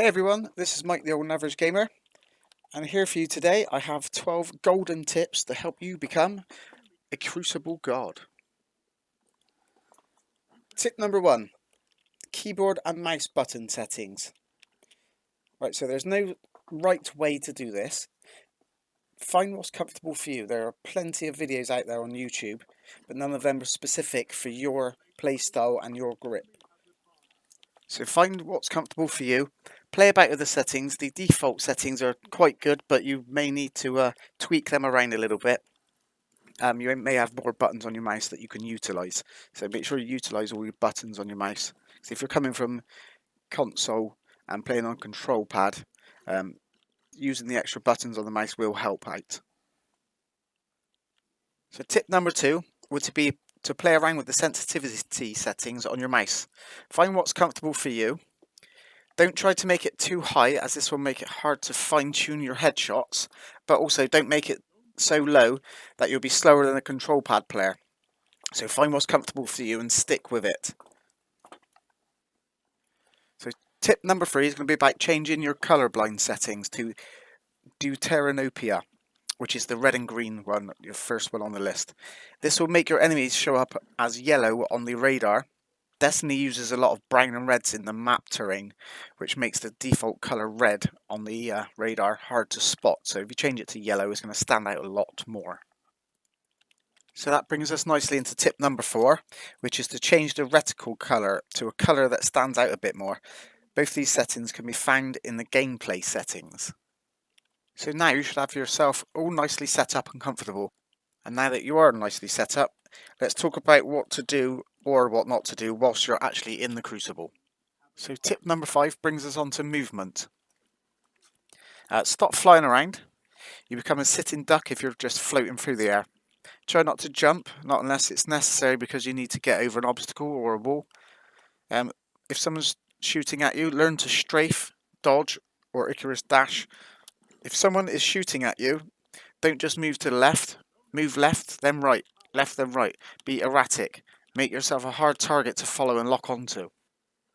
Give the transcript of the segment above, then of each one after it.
everyone, this is Mike the Old and Average Gamer, and here for you today I have 12 golden tips to help you become a Crucible God. Tip number 1, keyboard and mouse button settings. Right, so there's no right way to do this. Find what's comfortable for you. There are plenty of videos out there on YouTube, but none of them are specific for your playstyle and your grip. So find what's comfortable for you. Play about with the settings. The default settings are quite good, but you may need to tweak them around a little bit. You may have more buttons on your mouse that you can utilise. So make sure you utilise all your buttons on your mouse. So if you're coming from console and playing on control pad, using the extra buttons on the mouse will help out. So tip number 2 would be to play around with the sensitivity settings on your mouse. Find what's comfortable for you. Don't try to make it too high, as this will make it hard to fine-tune your headshots, but also don't make it so low that you'll be slower than a control pad player. So find what's comfortable for you and stick with it. So tip number 3 is going to be about changing your colorblind settings to Deuteranopia, which is the red and green one, your first one on the list. This will make your enemies show up as yellow on the radar. Destiny uses a lot of brown and reds in the map terrain, which makes the default colour red on the radar hard to spot. So if you change it to yellow, it's going to stand out a lot more. So that brings us nicely into tip number 4, which is to change the reticle colour to a colour that stands out a bit more. Both these settings can be found in the gameplay settings. So now you should have yourself all nicely set up and comfortable. And now that you are nicely set up, let's talk about what to do or what not to do whilst you're actually in the Crucible. So tip number 5 brings us on to movement. Stop flying around. You become a sitting duck if you're just floating through the air. Try not to jump, not unless it's necessary because you need to get over an obstacle or a wall. If someone's shooting at you, learn to strafe, dodge, or Icarus dash. If someone is shooting at you, don't just move to the left. Move left, then right. Left, then right. Be erratic. Make yourself a hard target to follow and lock onto.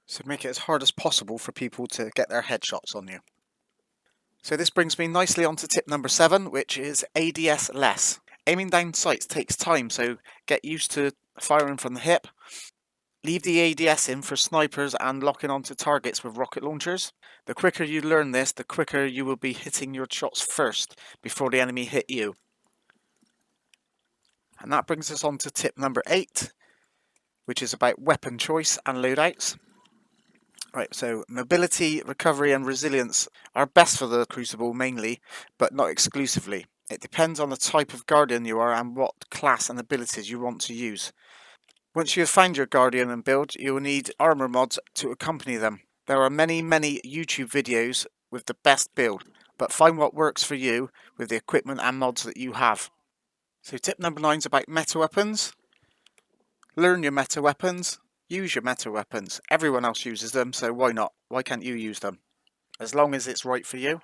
So make it as hard as possible for people to get their headshots on you. So this brings me nicely on to tip number 7, which is ADS less. Aiming down sights takes time, so get used to firing from the hip. Leave the ADS in for snipers and locking onto targets with rocket launchers. The quicker you learn this, the quicker you will be hitting your shots first before the enemy hit you. And that brings us on to tip number 8, which is about weapon choice and loadouts. Right, so mobility, recovery and resilience are best for the Crucible mainly, but not exclusively. It depends on the type of Guardian you are and what class and abilities you want to use. Once you have found your Guardian and build, you will need armor mods to accompany them. There are many YouTube videos with the best build, but find what works for you with the equipment and mods that you have. So tip number 9 is about meta weapons. Learn your meta weapons. Use your meta weapons. Everyone else uses them, so why not? Why can't you use them? As long as it's right for you,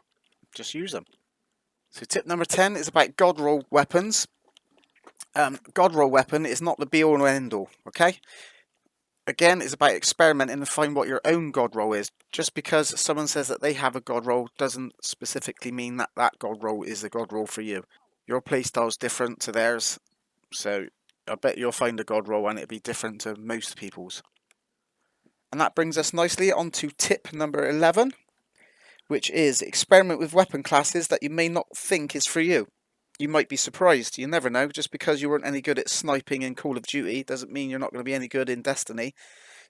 just use them. So tip number 10 is about God roll weapons. God roll weapon is not the be all and end all, okay? Again, it's about experimenting and find what your own God roll is. Just because someone says that they have a God roll doesn't specifically mean that that God roll is the God roll for you. Your playstyle is different to theirs, so I bet you'll find a God roll and it'll be different to most people's. And that brings us nicely on to tip number 11, which is experiment with weapon classes that you may not think is for you. You might be surprised, you never know. Just because you weren't any good at sniping in Call of Duty doesn't mean you're not going to be any good in Destiny.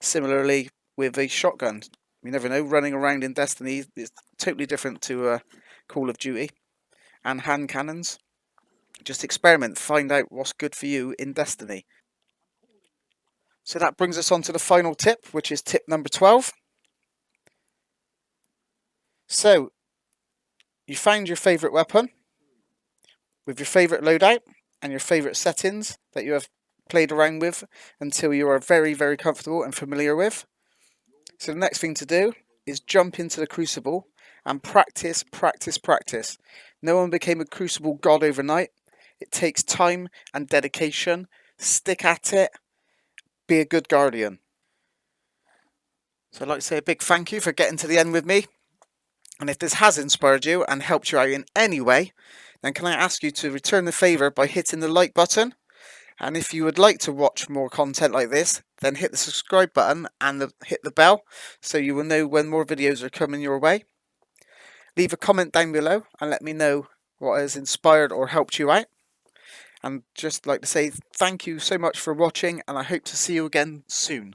Similarly with a shotgun, you never know, running around in Destiny is totally different to Call of Duty. And hand cannons. Just experiment, find out what's good for you in Destiny. So that brings us on to the final tip, which is tip number 12. So, you found your favourite weapon with your favourite loadout and your favourite settings that you have played around with until you are very comfortable and familiar with. So the next thing to do is jump into the Crucible and practice. No one became a Crucible god overnight. It takes time and dedication. Stick at it. Be a good Guardian. So I'd like to say a big thank you for getting to the end with me. And if this has inspired you and helped you out in any way, then can I ask you to return the favour by hitting the like button? And if you would like to watch more content like this, then hit the subscribe button and hit the bell so you will know when more videos are coming your way. Leave a comment down below and let me know what has inspired or helped you out. And just like to say thank you so much for watching, and I hope to see you again soon.